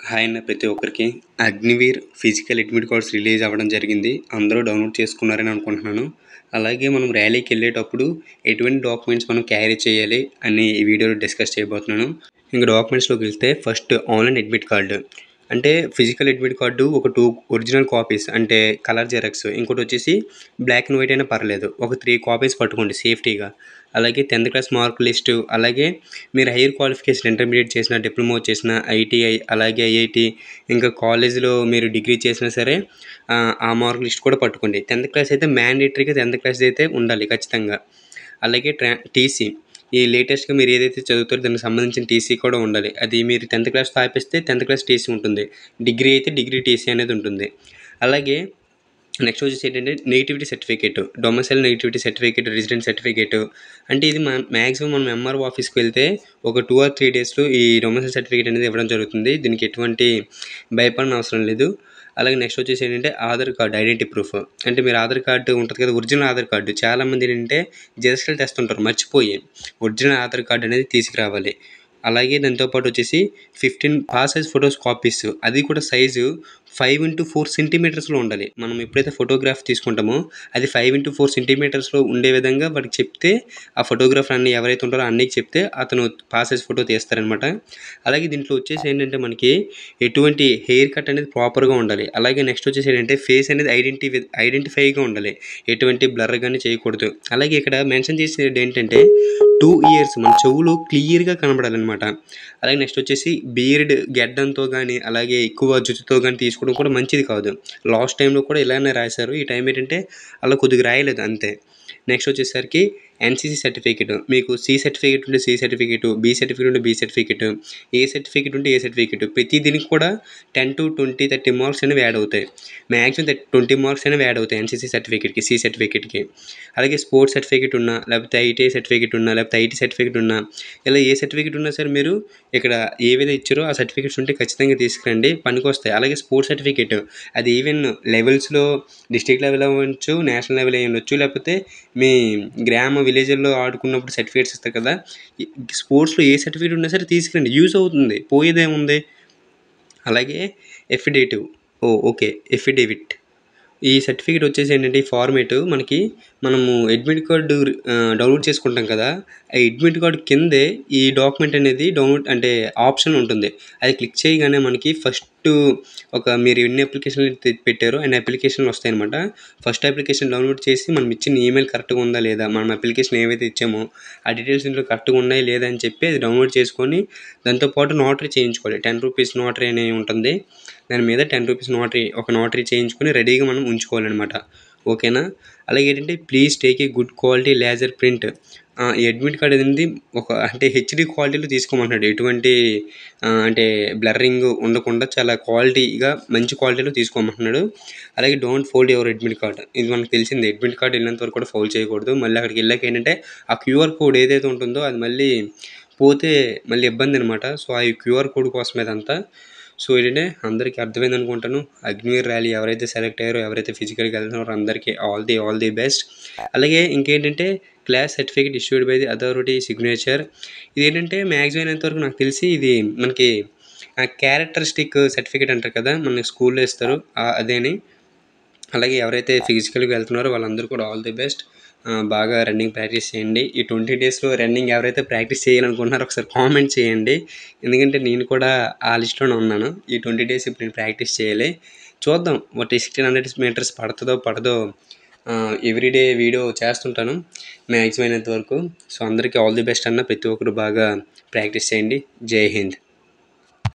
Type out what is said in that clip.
Hi అన్న ప్రతి ఒక్కరికి Agniveer physical admit cards release అవ్వడం జరిగింది. అందరూ డౌన్లోడ్ చేసుకున్నారని అనుకుంటున్నాను. అలాగే మనం ర్యాలీకి వెళ్ళేటప్పుడు ఎటువంటి డాక్యుమెంట్స్ మనం క్యారీ చేయాలి అని ఈ వీడియోలో డిస్కస్ చేయబోతున్నాను. ఇంకా డాక్యుమెంట్స్లోకి వెళ్తే ఫస్ట్ ఆన్లైన్ అడ్మిట్ కార్డు అంటే ఫిజికల్ అడ్మిట్ కార్డు ఒక 2 ఒరిజినల్ కాపీస్ అంటే కలర్ జెరాక్స్, ఇంకోటి వచ్చేసి బ్లాక్ అండ్ వైట్ అయినా పర్లేదు, ఒక 3 కాపీస్ పట్టుకోండి సేఫ్టీగా. అలాగే 10th క్లాస్ మార్క్ లిస్టు, అలాగే మీరు హైయర్ క్వాలిఫికేషన్ ఇంటర్మీడియట్ చేసిన, డిప్లొమా చేసిన, ఐటీఐ, అలాగే ఐఐటి, ఇంకా కాలేజీలో మీరు డిగ్రీ చేసినా సరే ఆ మార్క్ లిస్ట్ కూడా పట్టుకోండి. 10th క్లాస్ అయితే మ్యాండేటరీగా 10th క్లాస్ అయితే ఉండాలి ఖచ్చితంగా. అలాగే టీసీ, ఈ లేటెస్ట్గా మీరు ఏదైతే చదువుతారో దానికి సంబంధించిన టీసీ కూడా ఉండాలి. అది మీరు 10th క్లాస్తో ఆపేస్తే 10th క్లాస్ టీసీ ఉంటుంది, డిగ్రీ అయితే డిగ్రీ టీసీ అనేది ఉంటుంది. అలాగే నెక్స్ట్ వచ్చేసి ఏంటంటే negativity certificate, domicile negativity certificate, resident certificate. అంటే ఇది మ్యాక్సిమం మనం ఎంఆర్ఓ ఆఫీస్కి వెళ్తే ఒక 2 or 3 డేస్లో ఈ డొమిసైల్ సర్టిఫికేట్ అనేది ఇవ్వడం జరుగుతుంది. దీనికి ఎటువంటి భయపడిన అవసరం లేదు. అలాగే నెక్స్ట్ వచ్చేసి ఏంటంటే ఆధార్ కార్డు, ఐడెంటిటీ ప్రూఫ్. అంటే మీరు ఆధార్ కార్డు ఉంటుంది కదా, ఒరిజినల్ ఆధార్ కార్డు. చాలామంది ఏంటంటే జిరాక్స్లు తెస్తుంటారు మర్చిపోయి, ఒరిజినల్ ఆధార్ కార్డు అనేది తీసుకురావాలి. అలాగే దాంతోపాటు వచ్చేసి 15 పాస్ సైజ్ ఫొటోస్ కాపీస్, అది కూడా సైజు 5x4 సెంటీమీటర్స్లో ఉండాలి. మనం ఎప్పుడైతే ఫోటోగ్రాఫ్ తీసుకుంటామో అది 5x4 సెంటీమీటర్స్లో ఉండే విధంగా వాడికి చెప్తే, ఆ ఫోటోగ్రాఫర్ అన్ని ఎవరైతే ఉంటారో అన్నీకి చెప్తే అతను పాస్ సైజ్ ఫోటో తీస్తారనమాట. అలాగే దీంట్లో వచ్చేసి ఏంటంటే మనకి ఎటువంటి హెయిర్ కట్ అనేది ప్రాపర్గా ఉండాలి. అలాగే నెక్స్ట్ వచ్చేసి ఏంటంటే ఫేస్ అనేది ఐడెంటిఫైగా ఉండాలి, ఎటువంటి బ్లర్ కానీ చేయకూడదు. అలాగే ఇక్కడ మెన్షన్ చేసేది ఏంటంటే 2 years మన చెవులు క్లియర్గా కనబడాలన్నమాట. అలాగే నెక్స్ట్ వచ్చేసి బీర్డ్ గెడ్డంతో కానీ, అలాగే ఎక్కువ జుట్టుతో కానీ తీసుకోవడం కూడా మంచిది కాదు. లాస్ట్ టైంలో కూడా ఇలానే రాశారు, ఈ టైం ఏంటంటే అలా కొద్దిగా రాయలేదు అంతే. నెక్స్ట్ వచ్చేసరికి ఎన్సీసీ సర్టిఫికేట్, మీకు సి సర్టిఫికేట్ ఉంటే సి సర్టిఫికేట్, బి సర్టిఫికేట్ ఉంటే బి సర్టిఫికేట్, ఏ సర్టిఫికేట్ ఉంటే ఏ సర్టిఫికేట్. ప్రతి దీనికి కూడా 10 to 20, 30 మార్క్స్ అనేవి యాడ్ అవుతాయి. మ్యాక్సిమం 20 మార్క్స్ అనేవి యాడ్ అవుతాయి ఎన్సీసీ సర్టిఫికేట్కి, సి సర్టిఫికేట్కి. అలాగే స్పోర్ట్స్ సర్టిఫికేట్ ఉన్నా, లేకపోతే ఐటీఐ సర్టిఫికేట్ ఉన్నా, లేకపోతే ఐటీ సర్టిఫికేట్ ఉన్నా, ఇలా ఏ సర్టిఫికేట్ ఉన్నా సరే మీరు ఇక్కడ ఏవైతే ఇచ్చారో ఆ సర్టిఫికేట్స్ ఉంటే ఖచ్చితంగా తీసుకురండి, పనికొస్తాయి. అలాగే స్పోర్ట్స్ సర్టిఫికేట్, అది ఈవెన్ లెవెల్స్లో డిస్ట్రిక్ట్ లెవెల్ అవ్వచ్చు, నేషనల్ లెవెల్ అయ్యి ఉండొచ్చు, లేకపోతే మీ గ్రామ విలేజ్లో ఆడుకున్నప్పుడు సర్టిఫికేట్స్ ఇస్తారు కదా, స్పోర్ట్స్లో ఏ సర్టిఫికేట్ ఉన్నా సరే తీసుకురండి, యూజ్ అవుతుంది, పోయేదేముంది. అలాగే ఎఫిడేవిట్, ఈ సర్టిఫికేట్ వచ్చేసి ఏంటంటే ఈ ఫార్మేట్ మనము అడ్మిట్ కార్డు డౌన్లోడ్ చేసుకుంటాం కదా, ఆ అడ్మిట్ కార్డు కిందే ఈ డాక్యుమెంట్ అనేది డౌన్లోడ్ అంటే ఆప్షన్ ఉంటుంది. అది క్లిక్ చేయగానే మనకి ఫస్ట్ మీరు ఎన్ని అప్లికేషన్లు పెట్టారో అన్ని అప్లికేషన్లు వస్తాయన్నమాట. ఫస్ట్ అప్లికేషన్ డౌన్లోడ్ చేసి మనం ఇచ్చిన ఈమెయిల్ కరెక్ట్గా ఉందా లేదా, మనం అప్లికేషన్ ఏవైతే ఇచ్చామో ఆ డీటెయిల్స్ ఇంట్లో కరెక్ట్గా ఉన్నాయి లేదా అని చెప్పి అది డౌన్లోడ్ చేసుకొని దాంతోపాటు నోటరీ చేయించుకోవాలి. 10 రూపీస్ నోటరీ అనేది ఉంటుంది, దాని మీద 10 రూపీస్ నోటరీ చేయించుకొని రెడీగా మనం ఉంచుకోవాలన్నమాట. ఓకేనా. అలాగే ఏంటంటే please take a good quality laser print. ఈ అడ్మిట్ కార్డ్ అనేది అంటే హెచ్డి క్వాలిటీలో తీసుకోమంటున్నాడు, ఎటువంటి అంటే బ్లర్రింగ్ ఉండకుండా చాలా క్వాలిటీగా మంచి క్వాలిటీలో తీసుకోమంటున్నాడు. అలాగే don't fold your admit card, ఇది మనకు తెలిసింది, అడ్మిట్ కార్డ్ వెళ్ళినంత వరకు కూడా ఫోల్డ్ చేయకూడదు. మళ్ళీ అక్కడికి వెళ్ళాక ఏంటంటే ఆ క్యూఆర్ కోడ్ ఏదైతే ఉంటుందో అది మళ్ళీ పోతే మళ్ళీ ఇబ్బంది అనమాట. సో ఆ క్యూఆర్ కోడ్ కోసం ఇదంతా. సో ఏంటంటే అందరికీ అర్థమైంది అనుకుంటాను. అగ్నివీర్ ర్యాలీ ఎవరైతే సెలెక్ట్ అయ్యారో, ఎవరైతే ఫిజికల్గా వెళ్తున్నారో అందరికీ ఆల్ ది బెస్ట్. అలాగే ఇంకేంటంటే class certificate issued by the authority signature, ఇది ఏంటంటే మ్యాక్సిమం అయినంతవరకు నాకు తెలిసి ఇది మనకి క్యారెక్టరిస్టిక్ సర్టిఫికేట్ అంటారు కదా, మనకి స్కూల్లో ఇస్తారు అదేని. అలాగే ఎవరైతే ఫిజికల్గా వెళ్తున్నారో వాళ్ళందరూ కూడా ఆల్ ది బెస్ట్. బాగా రన్నింగ్ ప్రాక్టీస్ చేయండి. ఈ 20 డేస్లో రన్నింగ్ ఎవరైతే ప్రాక్టీస్ చేయాలనుకుంటున్నారో ఒకసారి కామెంట్ చేయండి, ఎందుకంటే నేను కూడా ఆ లిస్ట్లోనే ఉన్నాను. ఈ 20 డేస్ ఇప్పుడు నేను ప్రాక్టీస్ చేయాలి. చూద్దాం 1600 మీటర్స్ పడదో ఎవ్రీడే వీడియో చేస్తుంటాను మ్యాక్సిమం అయినంత వరకు. సో అందరికీ ఆల్ ది బెస్ట్ అన్న, ప్రతి ఒక్కరు బాగా ప్రాక్టీస్ చేయండి. జై హింద్.